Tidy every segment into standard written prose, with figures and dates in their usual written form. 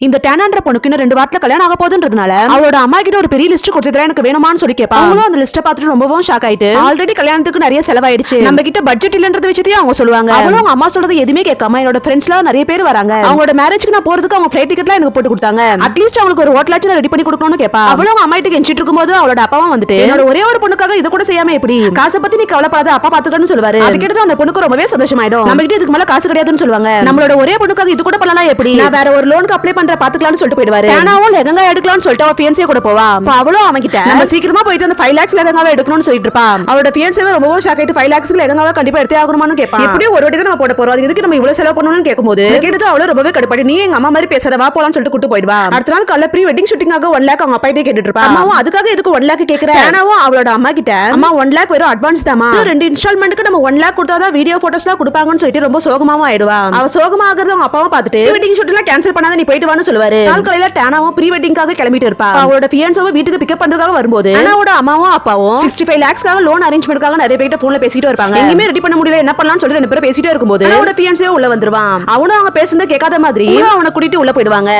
இந்த டேனான்ற பொண்ணுக்கு இன்னும் 2 வாரத்துல கல்யாணம் ஆக போகுதுன்றதுனால அவளோட அம்மா கிட்ட ஒரு பெரிய லிஸ்ட் கொடுத்துட்டு எனக்கு வேணுமான்னு சொல்லி கேட்பா. அவங்களும் அந்த லிஸ்ட்டை பார்த்துட்டு ரொம்பவும் ஷாக் ஆயிட்டு ஆல்ரெடி கல்யாணத்துக்கு நிறைய செலவாயிடுச்சு, நம்ம கிட்ட பட்ஜெட் இல்லன்றது விஷயத்தையும் அவங்க சொல்லுவாங்க. அவளும் அவங்க அம்மா சொல்றது எதுவுமே கேட்காம என்னோட ஃப்ரெண்ட்ஸ்லாம் நிறைய பேர் வராங்க, அவங்களோட மேரேஜ்க்கு நான் போறதுக்கு அவங்க ஃபிளைட் டிக்கெட்லாம் எனக்கு போட்டு கொடுத்தாங்க, அட்லீஸ்ட் அவங்களுக்கு ஒரு ஹோட்டலாச்சும் ரெடி பண்ணி கொடுக்கணும்னு கேட்பா. அவளும் அவங்க அம்மா கிட்ட கெஞ்சிட்டு இருக்கும்போது அவளோட அப்பாவும் வந்துட்டு என்னோட ஒரே ஒரு பொண்ணுக்காக இது கூட செய்யாம எப்படி, காசை பத்தி நீ கவலைப்படாத, அப்பா பாத்துக்கன்னு சொல்லுவாரு. அதுக்கிட்ட அந்த பொண்ணுக்கு ரொம்பவே சந்தோஷமாயிடும். நம்ம கிட்ட இதுக்கு மேல காசு கிடையாதுன்னு சொல்லுவாங்க. நம்மளோட ஒரே பொண்ணுக்காக இது கூட பண்ணலாம் எப்படி, நான் வேற ஒரு லோனுக்கு அப்ளை பண்ற பாத்துக்கலாம்னு சொல்லிட்டு போயிடுவாரு. ஆனாவும் லெஹங்கா எடுக்கலாம்னு சொல்லிட்டு அவ ஃபியன்ஸே கூட போவா. அவளும் அவங்க கிட்ட நம்ம சீக்கிரமா போயிட்டு அந்த 5 lakhs லெஹங்காவை எடுக்கணும்னு சொல்லிட்டு இருப்பா. அவளோட ஃபியன்ஸே ரொம்பவும் ஷாக் ஆயிட்டு 5 lakhs லெஹங்காவை கண்டிப்பா எடுத்தே ஆகணுமான்னு கேட்பா. எப்படி ஒரு வாட்டி தான் நம்ம போட போறோம், அதுக்கு நம்ம இவ்வளவு செலவு பண்ணணும்னு கேட்கும்போது கேட்டது அவளோ ரொம்பவே கடுப்பாடி நீ எங்க அம்மா மாதிரி பேசாத வா போலாம்னு சொல்லிட்டு கூட்டு போயிடுவா. அடுத்த நாள் காலைல ப்ரீ வெட்டிங் ஷூட்டிங்காக 1 lakh அவங்க அப்பாயிட்டே கேட்டுட்டு இருப்பா. அம்மாவும் அதுக்காக எதுக்கு 1 lakh கேக்குற, ஆனாவும் அவளோட அம்மா கிட்ட அம்மா 1 lakh வெறும் அட்வான்ஸ் தாமா, 2 இன்ஸ்டால்மெண்ட்க்கு நம்ம 1 lakh கொடுத்தாதான் வீடியோ போட்டோஸ்லாம் கொடுப்பாங்கன்னு சொல்லிட்டு ரொம்ப சோகமாவும் ஆயிடுவா. அவ சோகமாகறது அவங்க அப்பாவும் பார்த்துட்டு வெட்டிங் ஷூட்லாம் கேன்சல் பண்ணாத நீ போயிட்டு வான்னு சொல்லுவாரு. நாள் காலையில டேனாவும் ப்ரீ வெட்டிங்காக கிளம்பிட்டு இருப்பா. அவளோட ஃபியன்ஸாவை வீட்டுக்கு பிக்கப் பண்றதுக்காக வரும்போது அனாவோட அம்மாவும் அப்பாவும் 65 lakhsக்காக லோன் அரேஞ்ச்மென்ட்காக நிறைய பேர்ட்ட போன்ல பேசிட்டு இருப்பாங்க. எங்கயுமே ரெடி பண்ண முடியல, என்ன பண்ணலாம்னு சொல்லிட்டு 2 பேரும் பேசிட்டே இருக்கும்போது அவளோட ஃபியன்ஸே உள்ள வந்துருவான். அவனும் அவங்க பேசுனத கேட்காத மாதிரி அவனை கூட்டிட்டு உள்ள போயிடுவாங்க.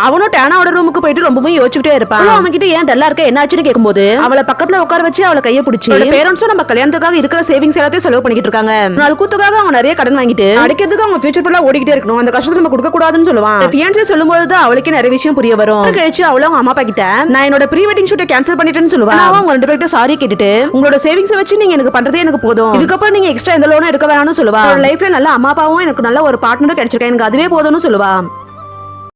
அவனும் டேனாவோட ரூமுக்கு போயிட்டு ரொம்பவும் யோசிச்சுட்டே இருப்பான். அவன் கிட்ட ஏன் டல்லா இருக்க என்ன ஆச்சுன்னு கேட்கும்போது அவளை பக்கத்துல உட்கார வச்சு அவளை கையை பிடிச்சி பேரண்ட்ஸும் நம்ம கல்யாணத்துக்காக இருக்கிற சேவிங்ஸ் எல்லாத்தையும் செலவு பண்ணிட்டு இருக்காங்க, நாள் கூத்துக்காக அவங்க நிறைய கடன் வாங்கிட்டு அடிக்கிறதுக்கு அவங்க ஃபியூச்சர் ஃபுல்லா ஓடிக்கிட்டே இருக்கணும், அந்த கஷ்டத்தை நம்ம கொடுக்க கூடாதுன்னு சொல்லுவான். ஃபியன்ஸே சொல்லும்போது அவளுக்கு நிறைய விஷயம் புரிய வரும். கழிச்சு அவளும் அவங்க அம்மா அப்பா கிட்ட நான் என்னோட ப்ரீ வெட்டிங் ஷூட்டை கேன்சல் பண்ணிட்டேன்னு சொல்லுவான். அவங்க 2 பேர்ட்ட சாரி கேட்டுட்டு உங்களோட சேவிங்ஸை வச்சு நீங்க எனக்கு பண்றதே எனக்கு போதும், இதுக்கப்புறம் நீங்க எக்ஸ்ட்ரா எந்த லோனும் எடுக்க வேணாம்னு சொல்லுவா. லைஃப்ல நல்ல அம்மா அப்பாவும் எனக்கு நல்ல ஒரு பார்ட்னரும் கிடைச்சிருக்கேன், எனக்கு அதுவே போதும்னு சொல்லுவா.